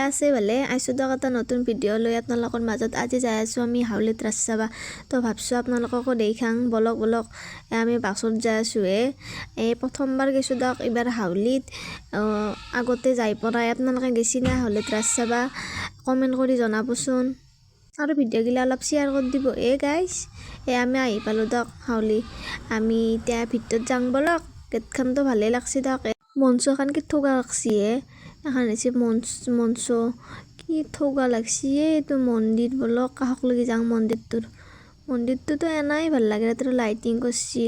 আছে ভালে আইছো দিয়ক এটা নতুন ভিডিঅ' লৈ আপোনালোকৰ মাজত আজি যাই আছো আমি হাউলিত ৰাস চাবা তো ভাবছো আপোনালোককো দেখাং বলক আমি বাছত যাই আছো এই প্ৰথমবাৰ গৈছো দিয়ক এবাৰ হাউলিত আগতে যাই পৰাই আপোনালোকে গেছি না হাউলিত ৰাস চাবা কমেন্ট কৰি জনাবচোন আৰু ভিডিঅ' গিলা অলপ শ্বেয়াৰ কৰি দিব গাইজ আমি আহি পালো দিয়ক হাউলি আমি এতিয়া ভিতৰত যাং বলক গেটখনতো ভালে লাগছে দিয়ক মঞ্চখন কি ঠগা লাগছি এখন হৈছে মঞ্চ কি ঠগা লাগছি এইটো মন্দিৰ বলক কাষক লাগি যাং মন্দিৰটোতো এনাই ভাল লাগে তাতে লাইটিং কৰছি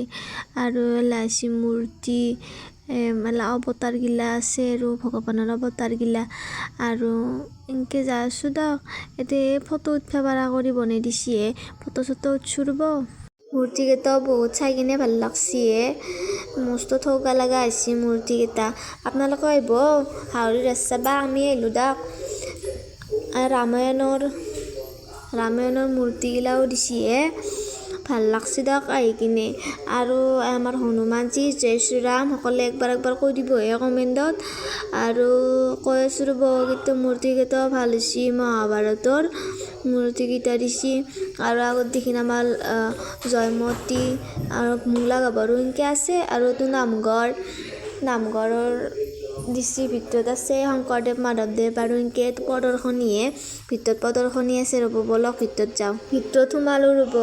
আৰু লাইছি মূৰ্তি মেলা অৱতাৰ গিলা আছে আৰু ভগৱানৰ অৱতাৰ গিলা আৰু ইনকে যাই আছো দিয়ক এতে ফটো উঠবা পাৰা কৰি বনাই দিছি ফটো চটো উঠছুৰব মূৰ্তি কেইটা বহুত চাই কিনে ভাল লাগছি মস্ত ঠগা লগা আছে মূৰ্তি কেইটা আপোনালোকে আহিব হাউলি ৰাস চাবা আমি আহিলো দিয়ক ৰামায়ণৰ মূৰ্তি গিলাও দিছি ভাল লাগছে দিয়ক আহি কিনে আৰু আমাৰ হনুমানজী জয় শ্ৰীৰাম সকলে একবাৰ কৈ দিব কমেণ্টত আৰু কৈ আছো ৰ'ব কিন্তু মূৰ্তি কেইটাও ভাল হৈছে মহাভাৰতৰ মূৰ্তি কেইটা দিছি আৰু আগত দেখি আমাৰ জয়মতী আৰু মূলা গাভৰু এনেকে আছে আৰু এইটো নামঘৰৰ দিছি ভিতৰত আছে শংকৰদেৱ মাধৱদেৱ আৰু এনেকে ভিতৰত প্ৰদৰ্শনী আছে ৰ'ব বলক ভিতৰত যাওঁ ভিতৰত সোমালো ৰ'ব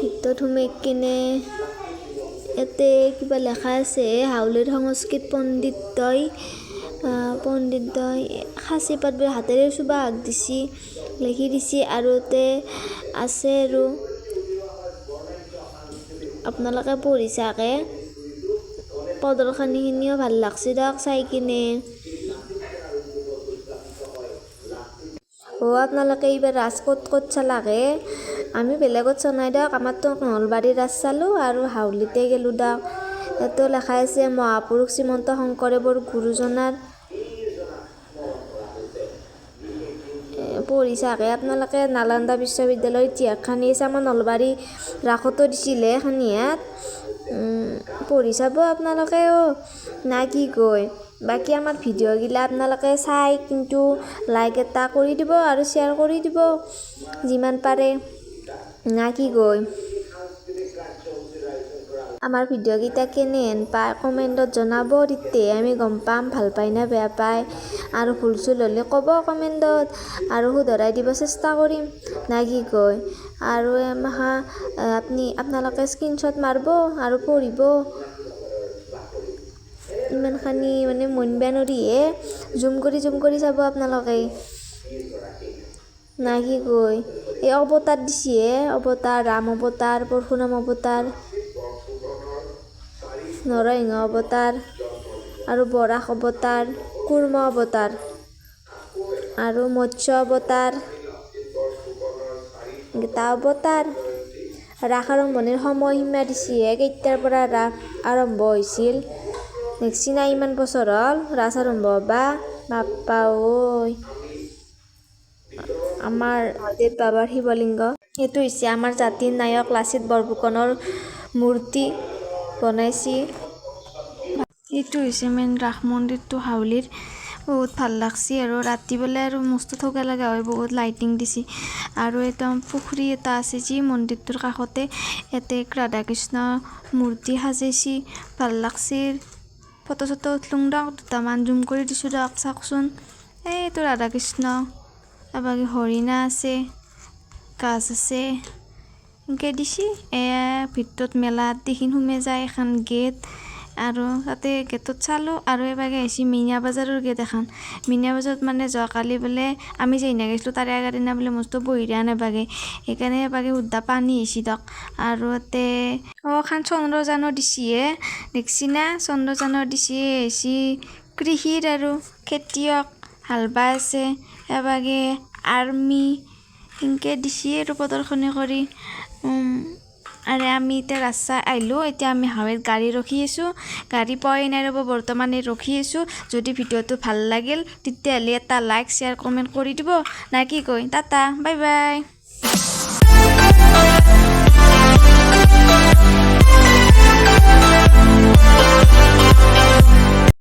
ভিতৰত সোমাই কিনে ইয়াতে কিবা লেখা আছে হাউলিৰ সংস্কৃত পণ্ডিতদ্বয় সাঁচি পাত হাতেৰে চুবা হাক দিছি লিখি দিছি আৰু ইয়াতে আছে আৰু আপোনালোকে পঢ়ি চাকে প্ৰদৰ্শনীখিনিও ভাল লাগছে দিয়ক চাই কিনে আপোনালোকে এইবাৰ ৰাস ক'ত চালাকে আমি বেলেগত চোৱা নাই দিয়ক আমাৰতো নলবাৰী ৰাস চালোঁ আৰু হাউলিতে গেলোঁ দিয়ক ইয়াতো লেখা আছে মহাপুৰুষ শ্ৰীমন্ত শংকৰদেৱৰ গুৰুজনাৰ পঢ়ি চাকে আপোনালোকে নালন্দা বিশ্ববিদ্যালয়ৰ ইতিহাসখানি আছে আমাৰ নলবাৰী ৰাসতো দিছিলে এখনিয়াত পঢ়ি চাব আপোনালোকেও না কি কয় বাকী আমাৰ ভিডিঅ'গিলা আপোনালোকে চাই কিন্তু লাইক এটা কৰি দিব আৰু শ্বেয়াৰ কৰি দিব যিমান পাৰে না কি কয় আমাৰ ভিডিঅ'কেইটা কেনেহেন পায় কমেণ্টত জনাব তেতিয়া আমি গম পাম ভাল পায় না বেয়া পায় আৰু ভুল চুল হ'লে ক'ব কমেণ্টত আৰু শুধৰাই দিব চেষ্টা কৰিম না কি কয় আৰু আপোনালোকে স্ক্ৰীনশ্বট মাৰিব আৰু পঢ়িব ইমানখানি মানে মন বেয়া নৰিহে জুম কৰি চাব আপোনালোকে না কি কয় এই অৱতাৰ দিছি অৱতাৰ ৰাম অৱতাৰ পৰশুৰাম অৱতাৰ নৰসিংহ অৱতাৰ আৰু বৰাহ অৱতাৰ কুৰ্ম অৱতাৰ আৰু মৎস্য অৱতাৰ গীতা অৱতাৰ ৰাস আৰম্ভণিৰ সময়সীমা দিছি কেইটাৰ পৰা ৰাস আৰম্ভ হৈছিল দেখছি না ইমান বছৰ হ'ল ৰাস আৰম্ভ হ'বা বাপ্পা ঐ আমাৰ দেৱ বাবাৰ শিৱলিংগ এইটো হৈছে আমাৰ জাতিৰ নায়ক লাচিত বৰফুকনৰ মূৰ্তি বনাইছি এইটো হৈছে মেইন ৰাস মন্দিৰটো হাউলিৰ বহুত ভাল লাগছি আৰু ৰাতি বেলা আৰু মস্ত ঠগা লগা হয় বহুত লাইটিং দিছি আৰু একদম পুখুৰী এটা আছে যি মন্দিৰটোৰ কাষতে ইয়াতে ৰাধা কৃষ্ণ মূৰ্তি সাজাইছি ভাল লাগছি ফটো চটো উঠলুং দিয়ক দুটামান জুম কৰি দিছোঁ দিয়ক চাওকচোন এইটো ৰাধা কৃষ্ণ তাৰপৰা হৰিণা আছে গাছ আছে এনেকৈ দিছি ভিতৰত মেলাত দেখি সোমাই যায় এখন গেট আৰু তাতে গেটত চালোঁ আৰু এবাগে আহিছে মিনা বজাৰৰ গেট এখন মিনা বজাৰত মানে যোৱাকালি বোলে আমি যেইনা গৈছিলোঁ তাৰে আগৰ দিনা বোলে মস্ত বহিৰা নাপাগে সেইকাৰণে এবাগে সুদ্ধা পানী আহিছে দিয়ক আৰু তাতে এখন চন্দ্ৰযানো দিছি দেখছি না চন্দ্ৰযানৰ দিছি আহিছে কৃষিৰ আৰু খেতিয়ক হাল বাই আছে এবাগে আৰ্মি এনেকৈ দিছি আৰু প্ৰদৰ্শনী কৰি আৰু আমি এতিয়া ৰাস্তা আহিলোঁ এতিয়া আমি হাৱেত গাড়ী ৰখি আছোঁ গাড়ী পোৱাই নাই ৰ'ব বৰ্তমানে ৰখি আছোঁ যদি ভিডিঅ'টো ভাল লাগিল তেতিয়াহ'লে এটা লাইক শ্বেয়াৰ কমেণ্ট কৰি দিব না কি কয় টাটা বাই বাই